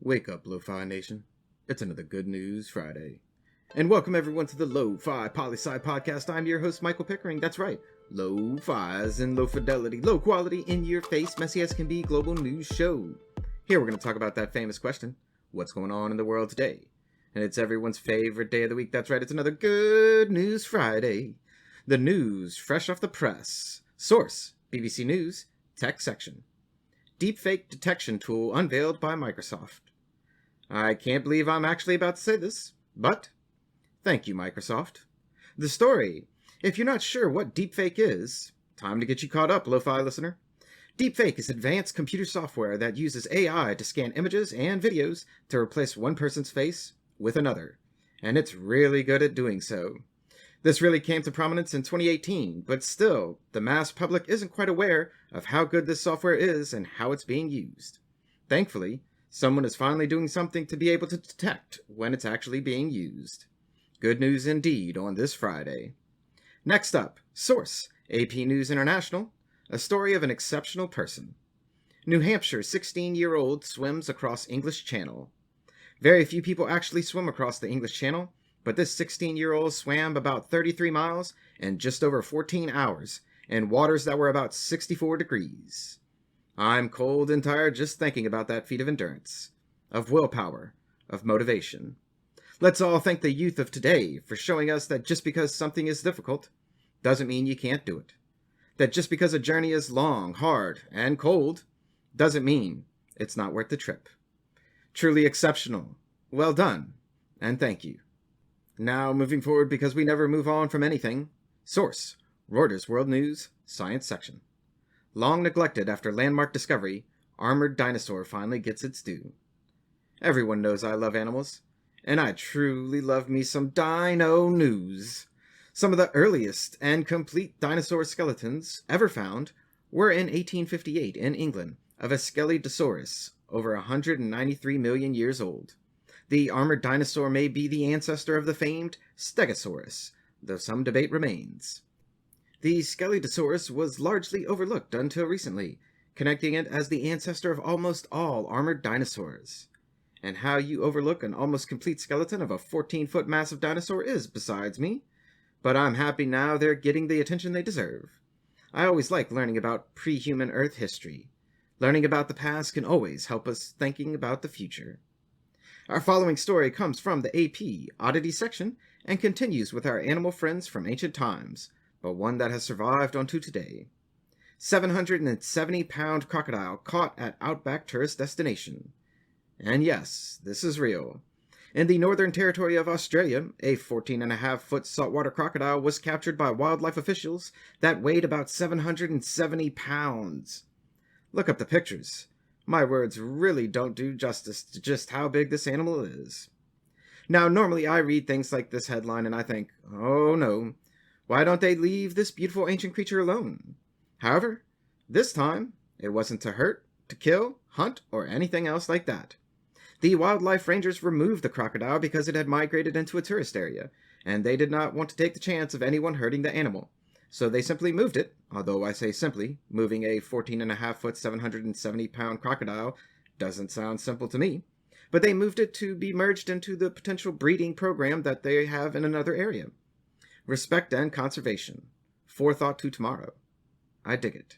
Wake up, Lo-Fi Nation. It's another Good News Friday. And welcome everyone to the Lofi Poli Sci podcast. I'm your host, Michael Pickering. That's right, Lo-Fi as in low fidelity, low quality, in your face, messy as can be global news show. Here we're going to talk about that famous question, what's going on in the world today? And it's everyone's favorite day of the week. That's right, it's another Good News Friday. The news fresh off the press. Source, BBC News, tech section. Deepfake detection tool unveiled by Microsoft. I can't believe I'm actually about to say this, but thank you, Microsoft. The story. If you're not sure what deepfake is, time to get you caught up, Lo-Fi listener. Deepfake is advanced computer software that uses AI to scan images and videos to replace one person's face with another, and it's really good at doing so. This really came to prominence in 2018, but still, the mass public isn't quite aware of how good this software is and how it's being used. Thankfully, someone is finally doing something to be able to detect when it's actually being used. Good news indeed on this Friday. Next up, source, AP News International, a story of an exceptional person. New Hampshire 16-year-old swims across English Channel. Very few people actually swim across the English Channel, but this 16-year-old swam about 33 miles in just over 14 hours in waters that were about 64 degrees. I'm cold and tired just thinking about that feat of endurance, of willpower, of motivation. Let's all thank the youth of today for showing us that just because something is difficult doesn't mean you can't do it. That just because a journey is long, hard, and cold doesn't mean it's not worth the trip. Truly exceptional. Well done, and thank you. Now, moving forward because we never move on from anything. Source, Reuters World News, Science section. Long neglected after landmark discovery, armored dinosaur finally gets its due. Everyone knows I love animals, and I truly love me some dino news. Some of the earliest and complete dinosaur skeletons ever found were in 1858 in England of a Skeletosaurus, over 193 million years old. The armored dinosaur may be the ancestor of the famed Stegosaurus, though some debate remains. The Skeletosaurus was largely overlooked until recently, connecting it as the ancestor of almost all armored dinosaurs. And how you overlook an almost complete skeleton of a 14-foot massive dinosaur is besides me, but I'm happy now they're getting the attention they deserve. I always like learning about pre-human Earth history. Learning about the past can always help us thinking about the future. Our following story comes from the AP Oddity section and continues with our animal friends from ancient times, but one that has survived onto today. 770-pound crocodile caught at outback tourist destination. And yes, this is real. In the Northern Territory of Australia, a 14.5-foot saltwater crocodile was captured by wildlife officials that weighed about 770 pounds. Look up the pictures. My words really don't do justice to just how big this animal is. Now, normally I read things like this headline and I think, oh no, why don't they leave this beautiful ancient creature alone? However, this time, it wasn't to hurt, to kill, hunt, or anything else like that. The wildlife rangers removed the crocodile because it had migrated into a tourist area, and they did not want to take the chance of anyone hurting the animal. So they simply moved it, although I say simply, moving a 14.5-foot, 770-pound crocodile doesn't sound simple to me, but they moved it to be merged into the potential breeding program that they have in another area. Respect and conservation. Forethought to tomorrow. I dig it.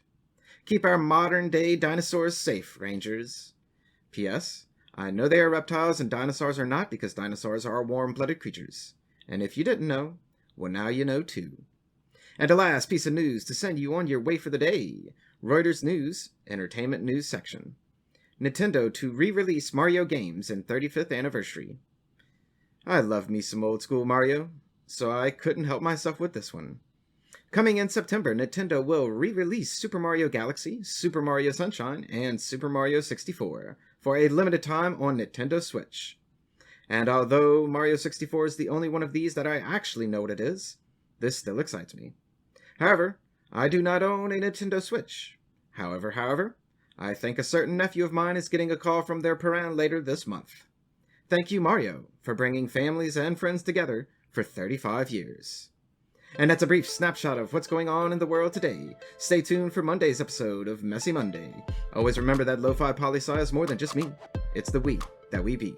Keep our modern-day dinosaurs safe, Rangers. P.S. I know they are reptiles and dinosaurs are not because dinosaurs are warm-blooded creatures. And if you didn't know, well now you know too. And a last piece of news to send you on your way for the day. Reuters News, Entertainment News section. Nintendo to re-release Mario games in 35th anniversary. I love me some old school Mario, so I couldn't help myself with this one. Coming in September, Nintendo will re-release Super Mario Galaxy, Super Mario Sunshine, and Super Mario 64 for a limited time on Nintendo Switch. And although Mario 64 is the only one of these that I actually know what it is, this still excites me. However, I do not own a Nintendo Switch. However, I think a certain nephew of mine is getting a call from their parent later this month. Thank you, Mario, for bringing families and friends together for 35 years. And that's a brief snapshot of what's going on in the world today. Stay tuned for Monday's episode of Messy Monday. Always remember that Lofi Poli Sci is more than just me. It's the we that we be.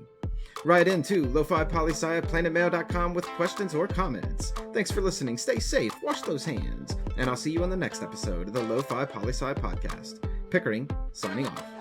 Write into Lofi Poli Sci at planetmail.com with questions or comments. Thanks for listening. Stay safe, wash those hands, and I'll see you on the next episode of the Lofi Poli Sci podcast. Pickering, signing off.